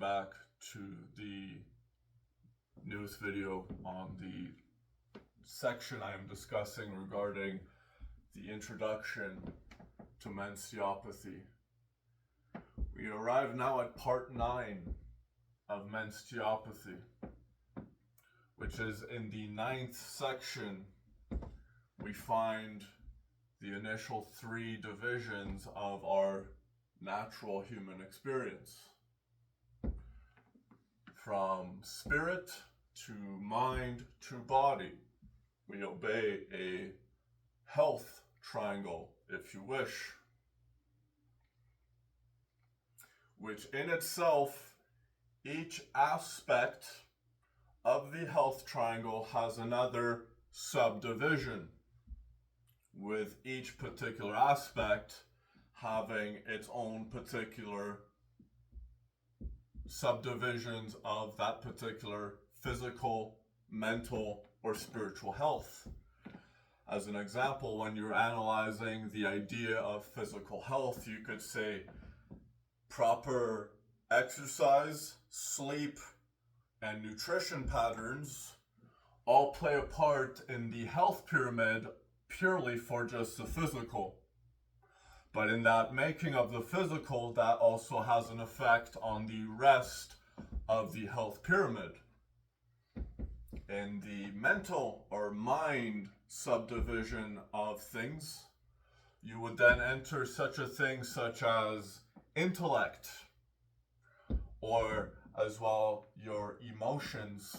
back to the newest video on the section I am discussing regarding the introduction to Mensteopathy. We arrive now at part 9 of Mensteopathy, which is in the 9th section. We find the initial 3 divisions of our natural human experience. From spirit to mind to body, we obey a health triangle, if you wish, which in itself, each aspect of the health triangle has another subdivision, with each particular aspect having its own particular subdivisions of that particular physical, mental, or spiritual health. As an example, when you're analyzing the idea of physical health, you could say proper exercise, sleep, and nutrition patterns all play a part in the health pyramid purely for just the physical. But in that making of the physical, that also has an effect on the rest of the health pyramid. In the mental or mind subdivision of things, you would then enter such a thing such as intellect, or as well your emotions,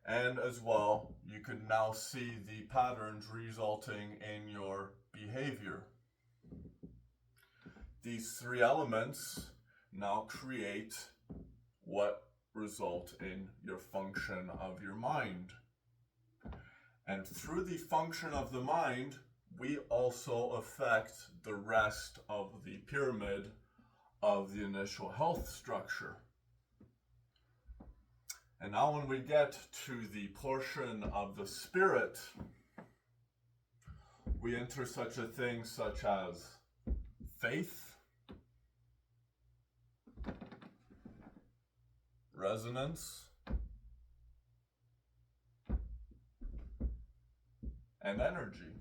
and as well you can now see the patterns resulting in your behavior. These 3 elements now create what result in your function of your mind. And through the function of the mind, we also affect the rest of the pyramid of the initial health structure. And now when we get to the portion of the spirit, we enter such a thing such as faith, resonance, and energy,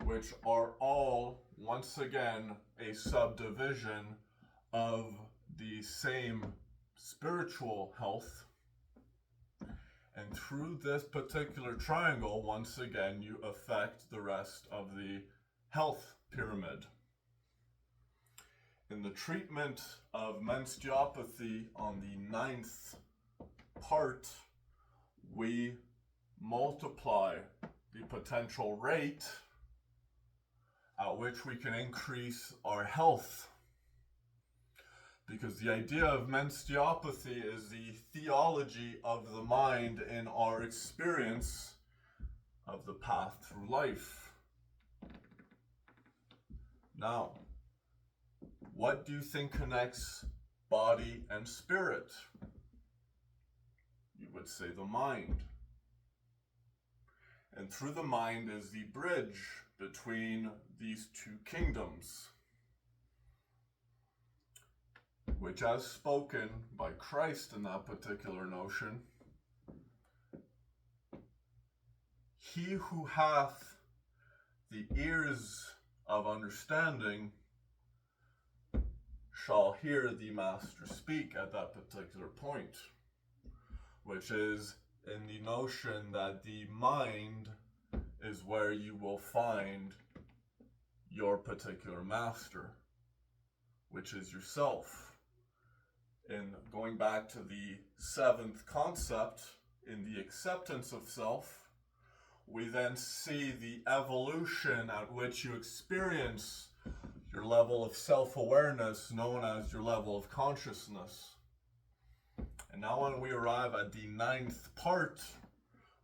which are all, once again, a subdivision of the same spiritual health. And through this particular triangle, once again, you affect the rest of the health pyramid. In the treatment of Mensteopathy on the 9th part, we multiply the potential rate at which we can increase our health. Because the idea of Mensteopathy is the theology of the mind in our experience of the path through life. Now, what do you think connects body and spirit? You would say the mind. And through the mind is the bridge between these 2 kingdoms, which, as spoken by Christ in that particular notion, he who hath the ears of understanding shall hear the Master speak at that particular point, which is in the notion that the mind is where you will find your particular master, which is yourself. In going back to the 7th concept, in the acceptance of self, we then see the evolution at which you experience your level of self-awareness, known as your level of consciousness. And now when we arrive at the 9th part,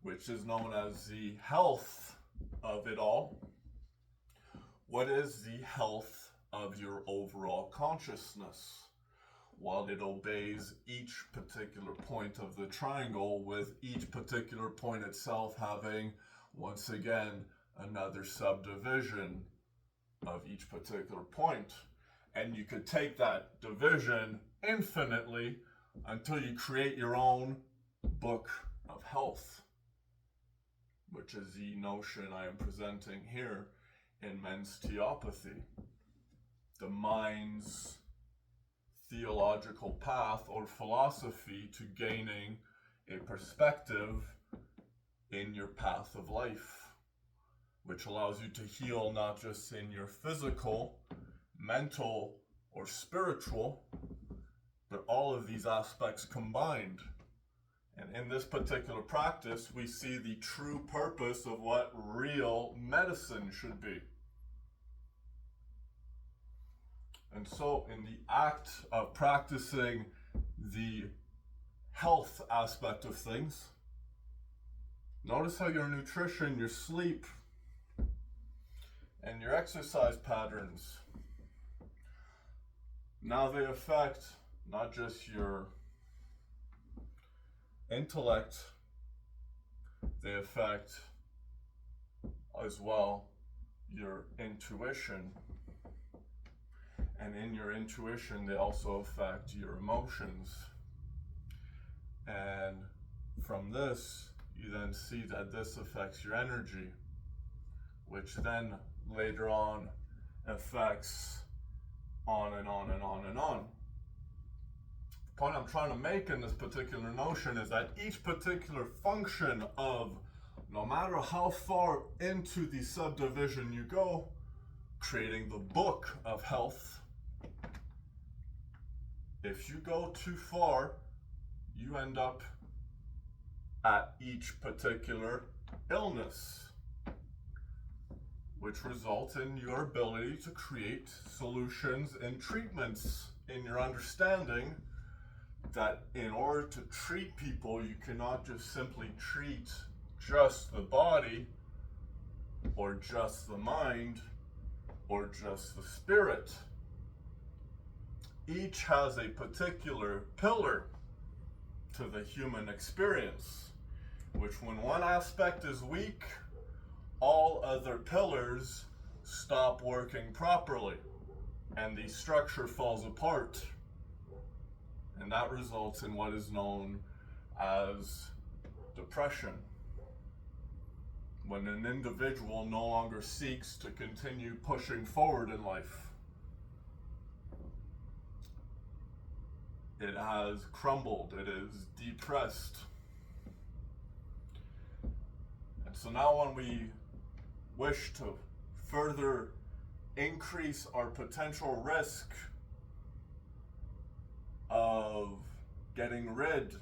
which is known as the health of it all, what is the health of your overall consciousness? While it obeys each particular point of the triangle, with each particular point itself having, once again, another subdivision of each particular point. And you could take that division infinitely until you create your own book of health, which is the notion I am presenting here in Mensteopathy, the mind's theological path or philosophy to gaining a perspective in your path of life, which allows you to heal not just in your physical, mental, or spiritual, but all of these aspects combined. And in this particular practice, we see the true purpose of what real medicine should be. And so, in the act of practicing the health aspect of things, notice how your nutrition, your sleep, and your exercise patterns, now they affect not just your intellect, they affect as well your intuition. And in your intuition, they also affect your emotions. And from this, you then see that this affects your energy, which then later on affects on and on and on and on. The point I'm trying to make in this particular notion is that each particular function of, no matter how far into the subdivision you go, creating the book of health, if you go too far, you end up at each particular illness, which results in your ability to create solutions and treatments in your understanding that in order to treat people, you cannot just simply treat just the body or just the mind or just the spirit. Each has a particular pillar to the human experience, which when one aspect is weak, all other pillars stop working properly and the structure falls apart. And that results in what is known as depression, when an individual no longer seeks to continue pushing forward in life. It has crumbled, it is depressed. And so now when we wish to further increase our potential risk of getting rid,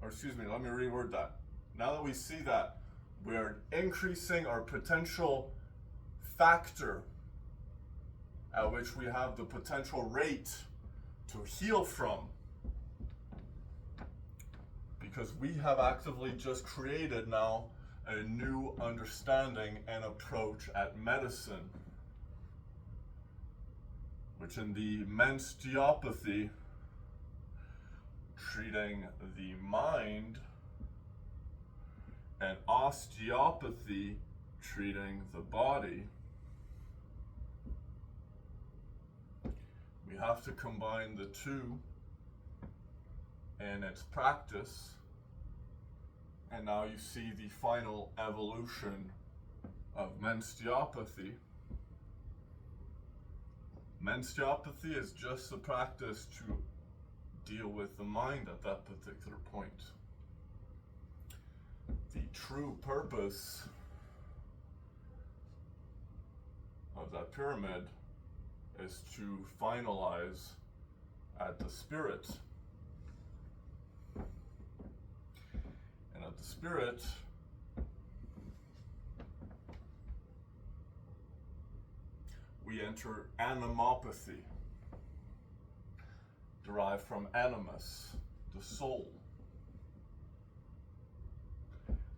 or excuse me, let me reword that. Now that we see that, we are increasing our potential factor at which we have the potential rate to heal from, because we have actively just created now a new understanding and approach at medicine, which in the Mensteopathy, treating the mind, and osteopathy, treating the body, we have to combine the two in its practice. And now you see the final evolution of Mensteopathy. Mensteopathy is just the practice to deal with the mind at that particular point. The true purpose of that pyramid is to finalize at the spirit. And at the spirit, we enter animopathy, derived from animus, the soul.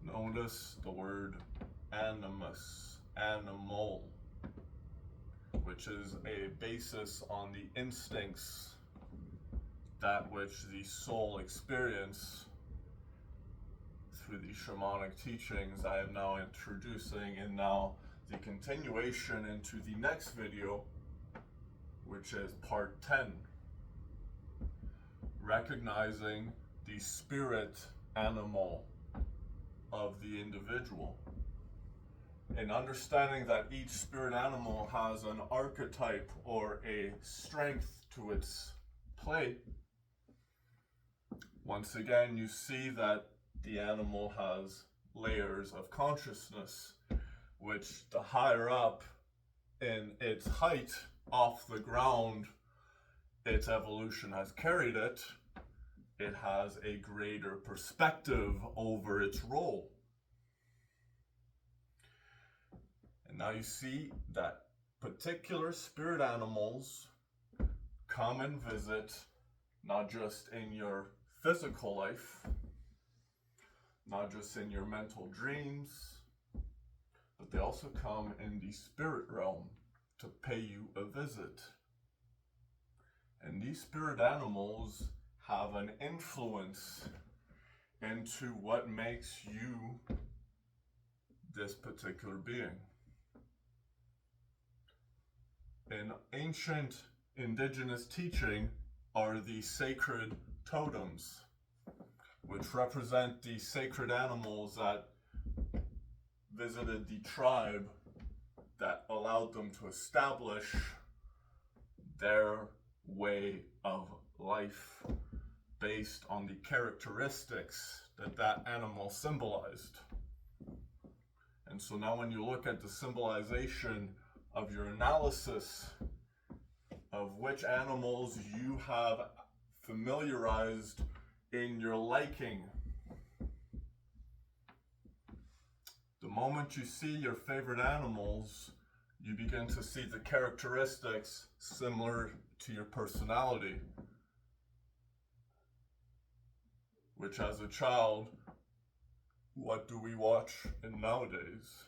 Notice the word animus, animal, which is a basis on the instincts, that which the soul experience through the shamanic teachings I am now introducing, and now the continuation into the next video, which is part 10. Recognizing the spirit animal of the individual. And understanding that each spirit animal has an archetype or a strength to its play. Once again, you see that the animal has layers of consciousness, which the higher up in its height off the ground its evolution has carried it, it has a greater perspective over its role. And now you see that particular spirit animals come and visit not just in your physical life, not just in your mental dreams, but they also come in the spirit realm to pay you a visit. And these spirit animals have an influence into what makes you this particular being. In ancient indigenous teaching are the sacred totems, which represent the sacred animals that visited the tribe that allowed them to establish their way of life based on the characteristics that that animal symbolized. And so now when you look at the symbolization of your analysis of which animals you have familiarized in your liking, the moment you see your favorite animals, you begin to see the characteristics similar to your personality, which as a child, what do we watch in nowadays?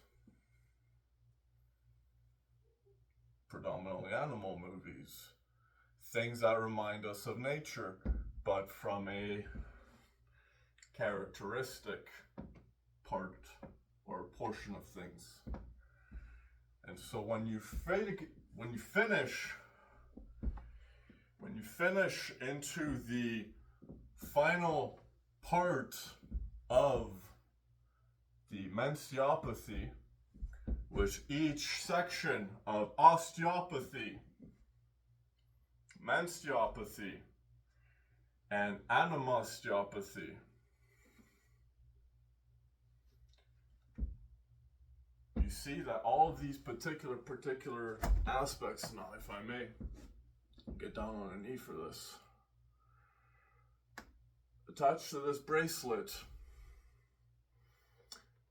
Predominantly animal movies. Things that remind us of nature, but from a characteristic part or portion of things. And so when you finish into the final part of the Mensteopathy, which each section of osteopathy, mensteopathy, and animosteopathy you see that all of these particular aspects, now if I may get down on a knee for this, attached to this bracelet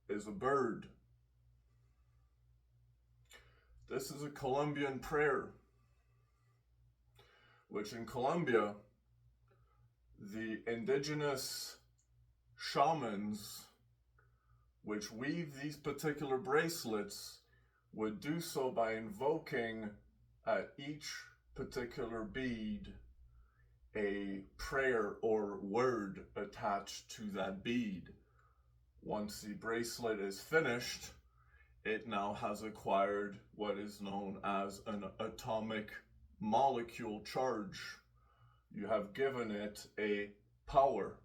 is a bird. This is a Colombian prayer, which in Colombia, the indigenous shamans which weave these particular bracelets would do so by invoking at each particular bead a prayer or word attached to that bead. Once the bracelet is finished, it now has acquired what is known as an atomic molecule charge. You have given it a power,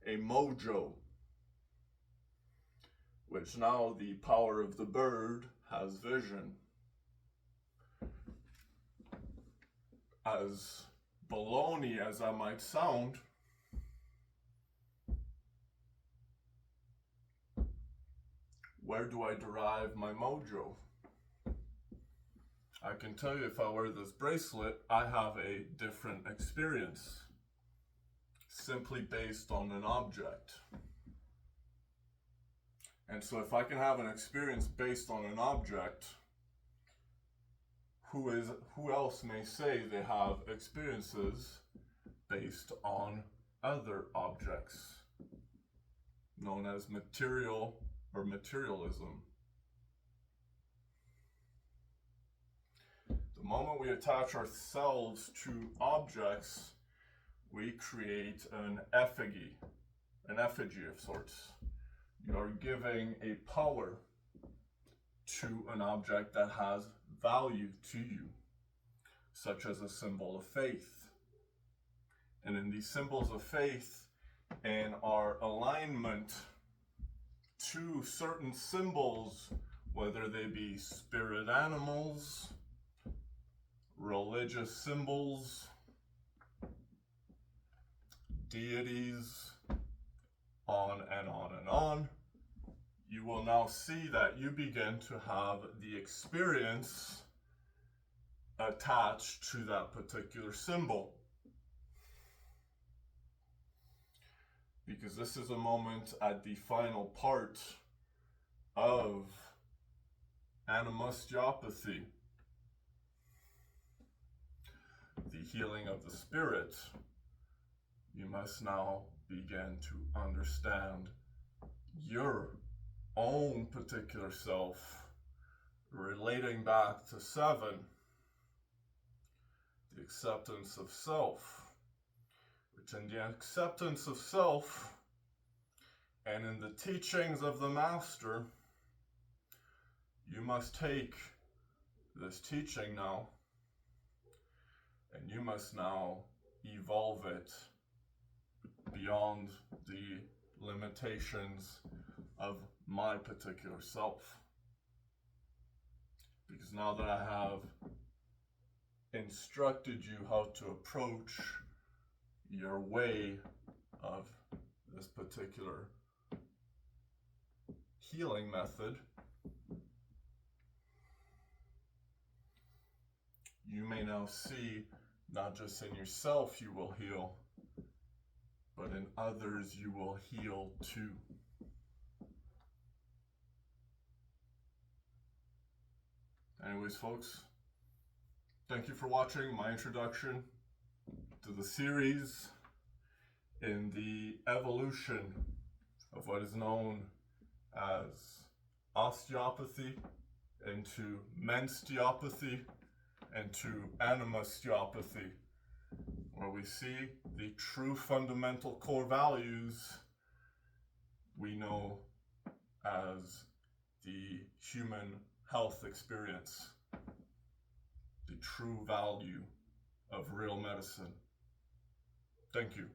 a mojo, which now the power of the bird has vision. As baloney as that might sound, where do I derive my mojo? I can tell you if I wear this bracelet, I have a different experience, simply based on an object. And so if I can have an experience based on an object, who else may say they have experiences based on other objects, known as material or materialism? The moment we attach ourselves to objects, we create an effigy of sorts. You are giving a power to an object that has value to you. such as a symbol of faith. And in these symbols of faith and our alignment to certain symbols, whether they be spirit animals, religious symbols, deities, on and on and on, you will now see that you begin to have the experience attached to that particular symbol. Because this is a moment at the final part of Mensteopathy, the healing of the spirit. You must now begin to understand your own particular self, relating back to 7, the acceptance of self, which in the acceptance of self and in the teachings of the Master, you must take this teaching now and you must now evolve it beyond the limitations of my particular self. Because now that I have instructed you how to approach your way of this particular healing method, you may now see not just in yourself you will heal, but in others you will heal too. Anyways, folks, thank you for watching my introduction to the series in the evolution of what is known as osteopathy into mensteopathy and to animosteopathy, where we see the true fundamental core values we know as the human health experience, the true value of real medicine. Thank you.